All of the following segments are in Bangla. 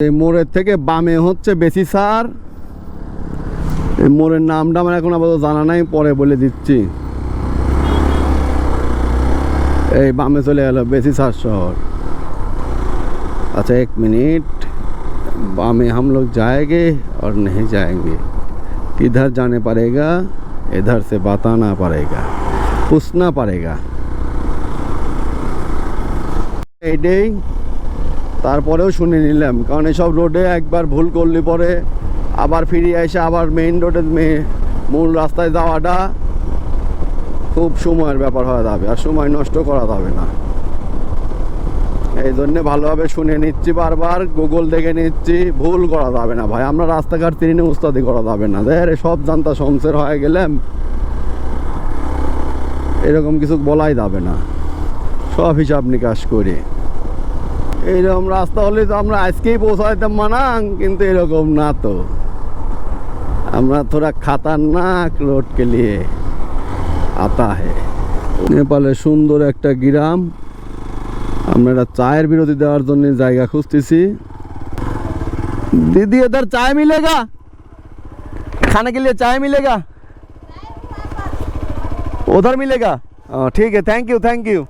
এই মোড়ের থেকে বামে হচ্ছে বেসিসার। এই মোড়ের নামটা আমার এখন আপাতত জানা নাই, পরে বলে দিচ্ছি। এই বামে चले गया बेसीसार शहर। अच्छा 1 मिनट, बामे हम लोग जाएंगे और नहीं जाएंगे, किधर जाने पड़ेगा, इधर से बताना पड़ेगा, पूछना पड़ेगा। এইটাই তারপরেও শুনে নিলাম, কারণ এসব রোডে একবার ভুল করলে পরে আবার ফিরে এসে আবার মেইন রোডে মূল রাস্তায় যাওয়াটা খুব সময়ের ব্যাপার হয়ে যাবে, আর সময় নষ্ট করা যাবে না। এই জন্যে ভালোভাবে শুনে নিচ্ছি, বারবার গুগল দেখে নিচ্ছি, ভুল করা যাবে না ভাই। আমরা রাস্তাঘাট চিনি উস্তাদি করা যাবে না, দেখ সব জানতা শমসের হয়ে গেলাম, এরকম কিছু বলাই যাবে না, সব হিসাব নিকাশ করে। এইরকম রাস্তা হলে তো আমরা আজকেই পৌঁছাইতাম মানাং, কিন্তু এরকম না তো, আমরা থোড়া খাতারনাক রোড কে লিয়ে আতা হে। নেপালের সুন্দর একটা গ্রাম, আমরা একটা চায়ের বিরতি দেওয়ার জন্য জায়গা খুঁজতেছি। दीदी इधर चाय मिलेगा, खाने के लिए चाय मिलेगा, उधर मिलेगा? ठीक है, थैंक यू थैंक यू।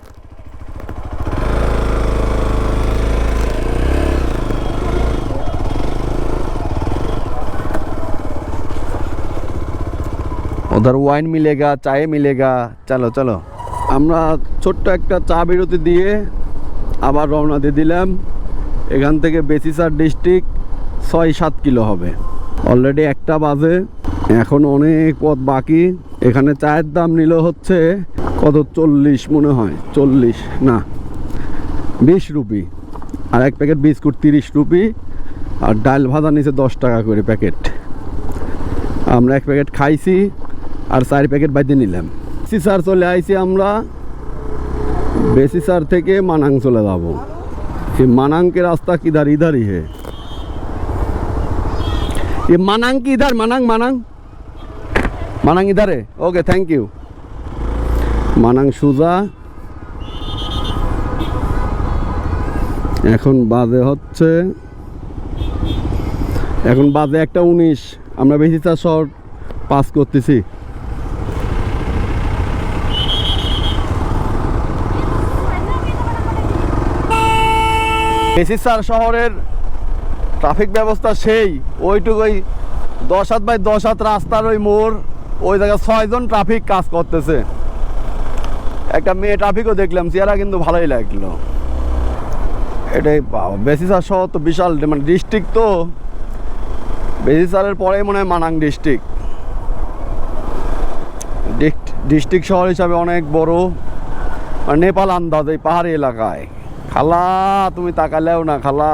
उधर वाइन मिलेगा, चाय मिलेगा, चलो चलो। আমরা ছোট্ট একটা চা বিরতি দিয়ে আবার রওনা দিয়ে দিলাম। এখান থেকে বেসিসার ডিস্ট্রিক্ট 6-7 কিলো হবে। অলরেডি 1টা বাজে, এখন অনেক পথ বাকি। এখানে চায়ের দাম নিল হচ্ছে কত, 40 মনে হয়, 40 না 20 রুপি, আর এক প্যাকেট বিস্কুট 30 রুপি, আর ডাল ভাজা নিচে 10 টাকা করে প্যাকেট। আমরা এক প্যাকেট খাইছি আর 4 প্যাকেট বাইতে নিলাম। বেসিসার চলে আইছি আমরা। बेसीसार থেকে মানাং চলে যাব। ये मानांग के रास्ता किधर, इधर ही है। ये मानांग की इधर, मानांग मानांग मानांग इधर है। Okay thank you. मानांग সুজা। এখন বাজে হচ্ছে, এখন বাজে 1:19। আমরা বেসিসার শহর পাস করতেছি। বেসিসার শহরের ট্রাফিক ব্যবস্থা সেই ওইটুকুই 10-7x10 রাস্তার ওই মোড়, ওই জায়গায় 6 জন ট্রাফিক কাজ করতেছে। একটা মেয়ে ট্রাফিকও দেখলাম, চেহারা কিন্তু ভালোই লাগলো। এটাই বেসিসার শহর তো বিশাল, মানে ডিস্ট্রিক্ট তো, বেসিসারের পরেই মনে হয় মানাং ডিস্ট্রিক্ট। ডিস্ট্রিক্ট শহর হিসাবে অনেক বড়, মানে নেপাল আন্দাজ এই পাহাড়ি এলাকায়। খালা তুমি তাকালেও না, খালা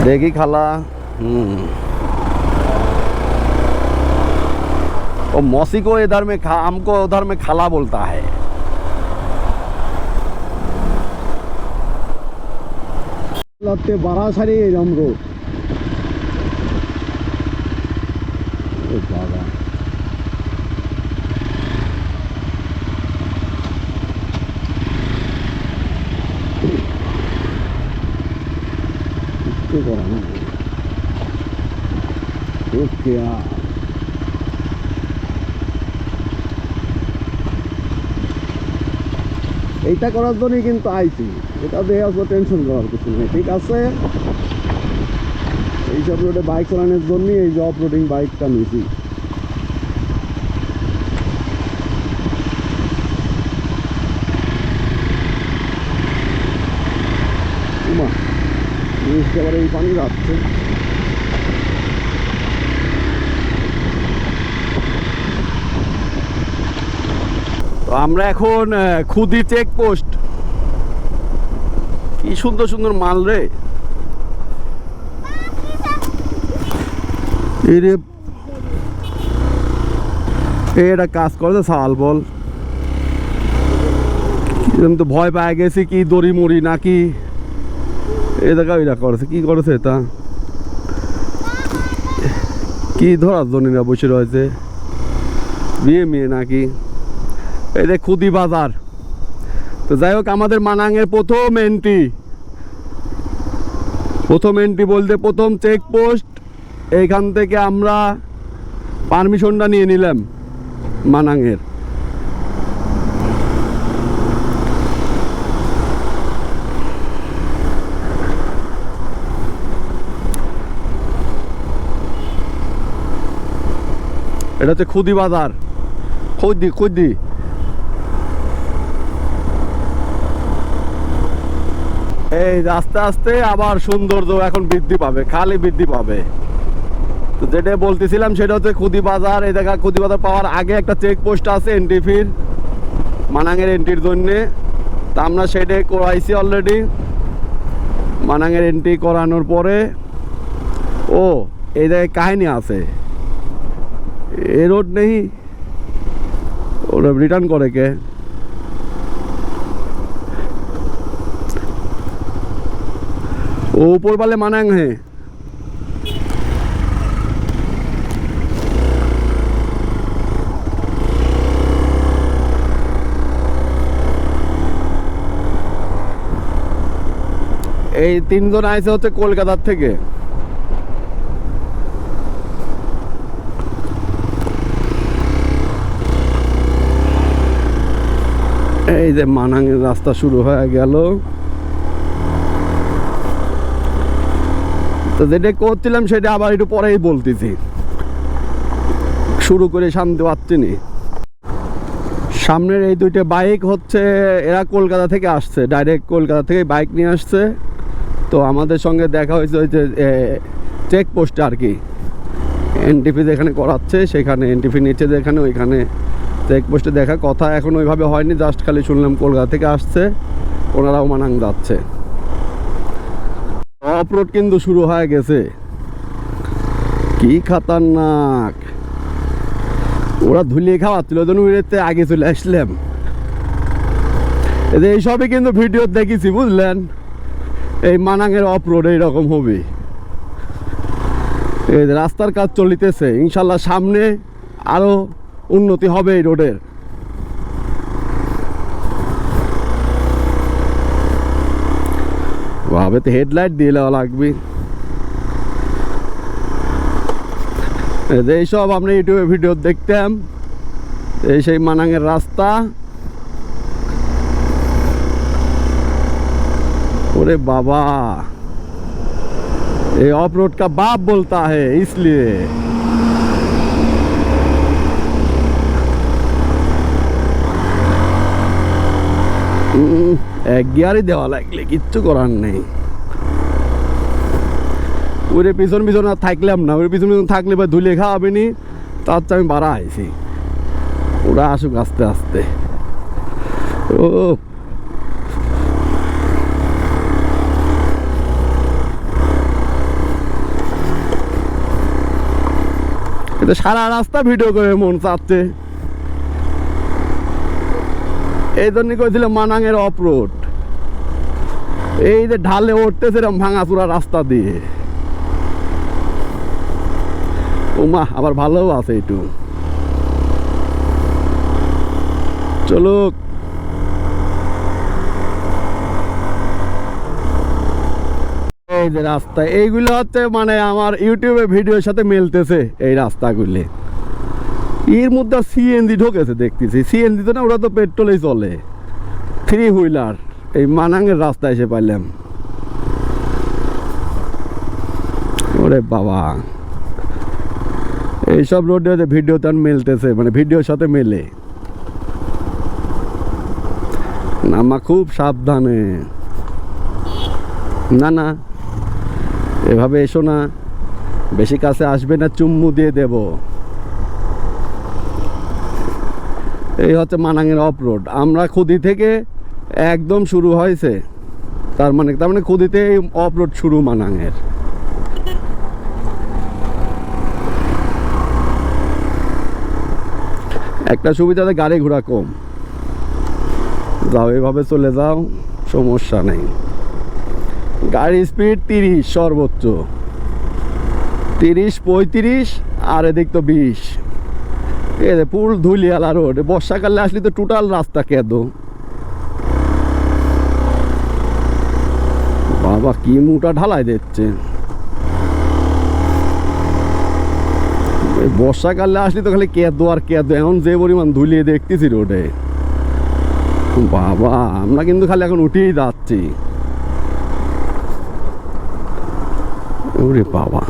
দেখি খালা। ओ मौसी को इधर में हमको उधर में खाला बोलता है। लगते बड़ा सारी हम रोड बाबा করা না। ওকে এইটা করার জন্যই কিন্তু আইছি, এটা দিয়ে আসবো, টেনশন করার কিছু নেই, ঠিক আছে। এইসব রোডে বাইক চালানোর জন্যই এই যে অফ রোডিং বাইকটা নিয়েছি। একেবারে এই পানি যাচ্ছে। তো আমরা এখন খুদি চেকপোস্ট। কি সুন্দর সুন্দর মাল রে, এটা কাজ করে সাল বল। তো ভয় পেয়ে গেছি, কি দড়ি মরি নাকি এ দেখা ওইটা করেছে, কি করেছে এটা, কি ধরার জন্য বসে রয়েছে, বিয়ে মেয়ে নাকি। এই যে খুদি বাজার। তো যাই হোক, আমাদের মানাংয়ের প্রথম এন্ট্রি প্রথম এন্ট্রি বলতে প্রথম চেকপোস্ট, এইখান থেকে আমরা পারমিশনটা নিয়ে নিলাম মানাঙের। এটা হচ্ছে খুদি বাজার, খুদি খুদি। এই আস্তে আস্তে আবার সৌন্দর্য এখন বৃদ্ধি পাবে, খালি বৃদ্ধি পাবে। তো যেটা বলতেছিলাম সেটা হচ্ছে খুদি বাজার। এই দেখা খুদি বাজার পাওয়ার আগে একটা চেকপোস্ট আছে এন্ট্রি ফির, মানাঙের এন্ট্রির জন্যে। তা আমরা সেটা করাইছি অলরেডি। মানাঙের এন্ট্রি করানোর পরে ও এই জায়গায় কাহিনী আছে, এ রোড নেই, ওরা রিটার্ন করে কে? ও ऊपर वाले मानांग है। এই তিনজন আইছে হচ্ছে কলকাতার থেকে। এই যে মানাঙের রাস্তা শুরু হয়ে গেল। তো যেটা করছিলাম সেটা আবার একটু পরেই বলতেছি, শুরু করে শান্তি পাচ্ছি নি। সামনের এই দুইটা বাইক হচ্ছে এরা কলকাতা থেকে আসছে, ডাইরেক্ট কলকাতা থেকে বাইক নিয়ে আসছে। তো আমাদের সঙ্গে দেখা হয়েছে ওই যে চেকপোস্টে আর কি, এনটিপি যেখানে করাচ্ছে সেখানে, এনটিপি নিচে যেখানে, ওইখানে চেকপোস্টে দেখা। কথা এখন ওইভাবে হয়নি, জাস্ট খালি শুনলাম কলকাতা থেকে আসছে, ওনারাও মানাং যাচ্ছে। অফরোড কিন্তু শুরু হয়ে গেছে, কি খাতারনাক। ওরা ধুলিয়ে খাওয়াচ্ছিল, ওই জন্য উড়েতে আগে চলে আসলাম। এইসবই কিন্তু ভিডিও দেখেছি বুঝলেন, এই মানাঙের অফরোড এইরকম হবে। এই রাস্তার কাজ চলিতেছে, ইনশাল্লাহ সামনে আরো উন্নতি হবে এই রোডের। ভাবে তো হেডলাইট দিয়ে দেওয়া লাগবে। এইসব আমরা ইউটিউবে ভিডিও দেখতাম, এই সেই মানাঙের রাস্তা। ওরে बाबा, ये ऑफ रोड का बाप बोलता है इसलिए। এক গিয়ারই দেওয়া লাগলে কিচ্ছু করার নেই। ওরে পিছন পিছন আর থাকলাম না, ওর পিছন পিছন থাকলে বা ধুলে খাওয়াবে নি, তার চেয়ে আমি বাড়া আইছি। ওরা আসুক আস্তে আস্তে। ও এটা সারা রাস্তা ভিডিও করে মন চাচ্ছে, এই জন্য কইছিলাম মানাঙের অফ রোড। এই যে ঢালে উঠতেছে এরকম ভাঙাচুরা রাস্তা দিয়ে, ওমা আবার ভালো আছে একটু। চলো এই যে রাস্তা, এইগুলো হচ্ছে মানে আমার ইউটিউবে ভিডিওর সাথে মিলতেছে এই রাস্তাগুলি। এর মধ্যে সিএনজি ঢোকেছে দেখতেছি, সিএনজি তো না, ওরা তো পেট্রোলেই চলে। থ্রি হুইলার এই মানাঙের রাস্তা এসে পাইলাম। ওরে বাবা, এইসব রোডে ভিডিও তো মিলতেছে, মানে ভিডিওর সাথে মেলে। নামা খুব সাবধানে, না না এভাবে এসো না, বেশি কাছে আসবে না, চুম্মু দিয়ে দেব। এই হচ্ছে মানাঙের অফ রোড। আমরা খুদি থেকে একদম শুরু হয়েছে, তার মানে খুদিতে অফ রোড শুরু মানাঙের। একটা সুবিধাতে গাড়ি ঘোড়া কম, যাও এভাবে চলে যাও, সমস্যা নেই। গাড়ি স্পিড 30 সর্বোচ্চ, 30-35, আর এদিক তো 20। এ পুল ধুলিয়ালা রোড, বর্ষাকালে আসলে তো টোটাল রাস্তা কেঁদো। বাবা কি মোটা ঢালাই দিচ্ছে। বর্ষাকালে আসলে তো খালি কেঁদো আর কেঁদো, এখন যে পরিমাণ ধুলিয়ে দেখতেছি রোডে, বাবা আমরা কিন্তু খালি এখন উঠেই যাচ্ছি। ওরে বাবা,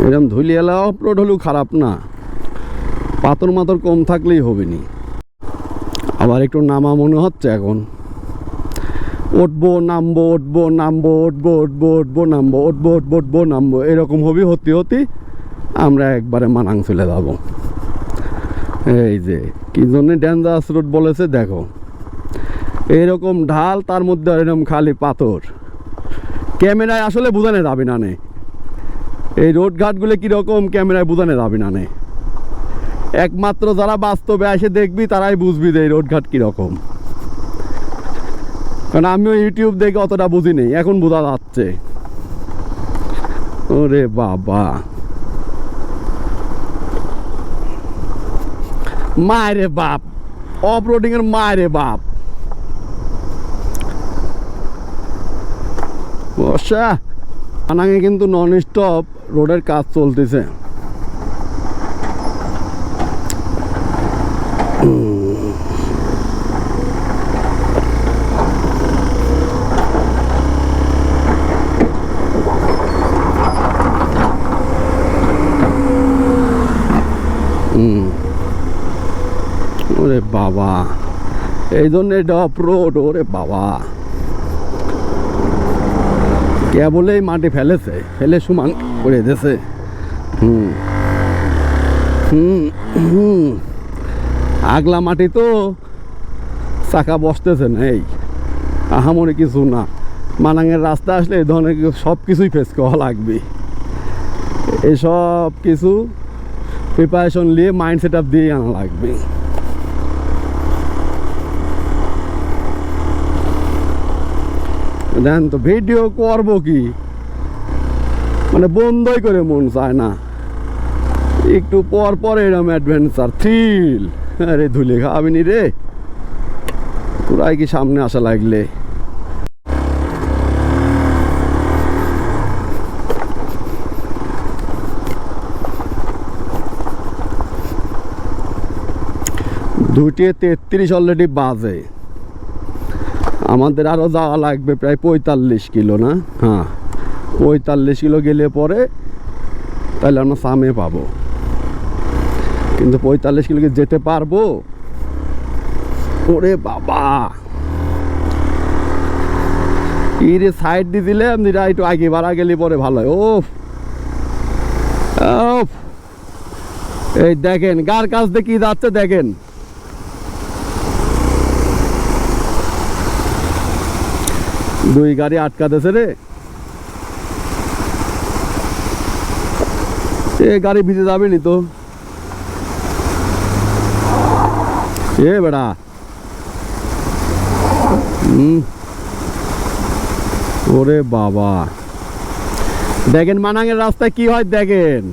এরকম ধুলিয়ালা অপলোড হলেও খারাপ না, পাথর মাথর কম থাকলেই হবে নি। আবার একটু নামা মনে হচ্ছে এখন, উঠবো নামবো উঠবো নামবো উঠবো উঠবো উঠবো নামবো উঠবো উঠবো উঠবো নামবো, এরকম হবে হতে হতে আমরা একবারে মানাং চলে যাবো। এই যে কি জন্য ডেঞ্জারাস রোড বলেছে দেখো, এরকম ঢাল তার মধ্যে এরকম খালি পাথর, ক্যামেরায় আসলে বোঝানো যাবে না নে এই রোড ঘাটগুলো কীরকম, ক্যামেরায় বোঝানো যাবে না নে, একমাত্র যারা বাস্তবে এসে দেখবি তারাই বুঝবি যে এই রোড ঘাট কীরকম। কারণ আমিও ইউটিউব দেখে অতটা বুঝি নেই, এখন বোঝা যাচ্ছে। ওরে বাবা, মায়েরে বাপ, অফ রোডিং এর মায়েরে বাপ। বর্ষা আনাঙে কিন্তু নন স্টপ রোডের কাজ চলতেছে। ওরে বাবা, এই জন্য এটা অফ রোড। ওরে বাবা, কেবলেই মাটি ফেলেছে, ফেলে সমান করে দিয়েছে। আগলা মাটি তো চাকা বসতেছে না, এই আহামরি কিছু না। মানাঙের রাস্তা আসলে এই ধরনের সব কিছুই ফেস করা লাগবে, এই সব কিছু প্রিপারেশন নিয়ে মাইন্ড সেট আপ দিয়ে আনা লাগবে। দেন তো ভিডিও করবো কি, মানে বন্ধই করে মন চায় না, একটু পর পর এরকম অ্যাডভেঞ্চার থ্রিল। আরে ধুলে খাবি নি রে তোরাই কি সামনে আসা লাগলে। দুটিয়ে 33 অলরেডি বাজে, আমাদের আরও যাওয়া লাগবে প্রায় 45 কিলো না, হ্যাঁ 45 কিলো গেলে পরে তাহলে আমরা সামে পাবো, কিন্তু 45 কিলো যেতে পারবো? ওরে বাবা, ইরে সাইড দিয়ে দিলে আপনি একটু আগে বাড়া গেলে পরে ভালো হয়। ও এই দেখেন গার কাছ দিয়ে কি যাচ্ছে দেখেন, দুই গাড়ি আটকাতেছে রে, এ গাড়ি ভিজে যাবে নি তো, এ বেড়া ওরে বাবা, দেখেন মানাঙের রাস্তায় কি হয় দেখেন।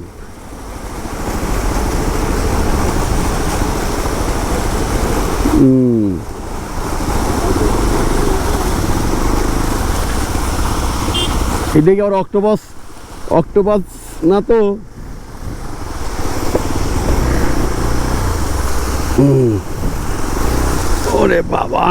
এদিকে আবার অক্টোপাস না তো, ওরে বাবা,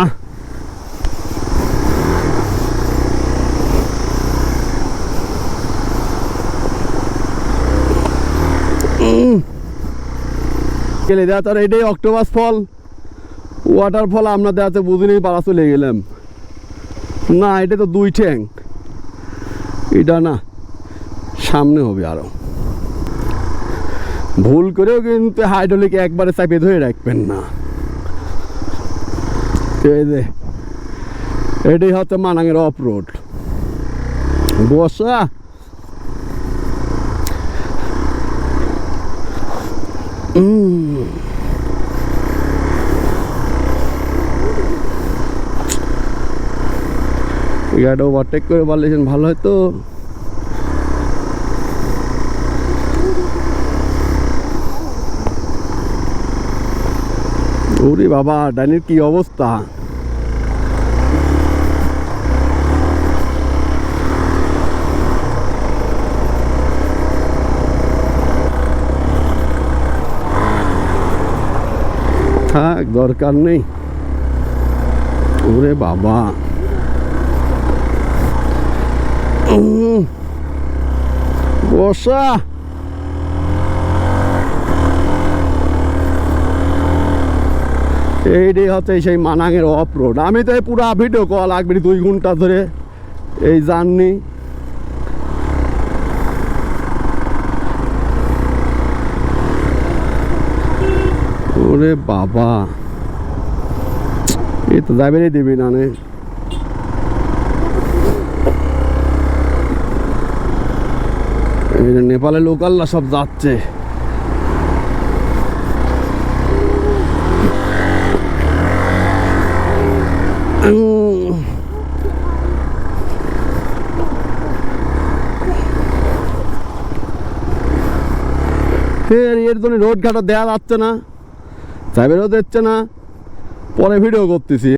গেলে দেওয়া তার এটাই অক্টোপাস ফল, ওয়াটারফল আমরা দেওয়াতে বুঝিনি পাড়া চলে গেলাম। না এটা তো দুই ঠ্যাং, এটা না সামনে হবে আরো। ভুল করেও কিন্তু হাইড্রোলিক একবারে চাপে ধরে রাখবেন না। এই যে এটাই হচ্ছে মানাঙের অফ রোড। বর্ষা গাড়িটা ওভারটেক করে পারলেছেন ভালো হয়তো। ওরে বাবা, ডাইনের কি অবস্থা! থাক, দরকার নেই। ওরে বাবা, বসা। এইটাই হচ্ছে সেই মানাঙের অফ রোড। আমি তো এই পুরো ভিডিও কল লাগবে 2 ঘন্টা ধরে এই জার্নি। ওরে বাবা, এই তো যাবেনই দিবি না নে। নেপালে লোকালরা সব যাচ্ছে। এর জন্য রোড ঘাটা দেওয়া যাচ্ছে না, সাইবেরও দিচ্ছে না, পরে ভিডিও করতেছি।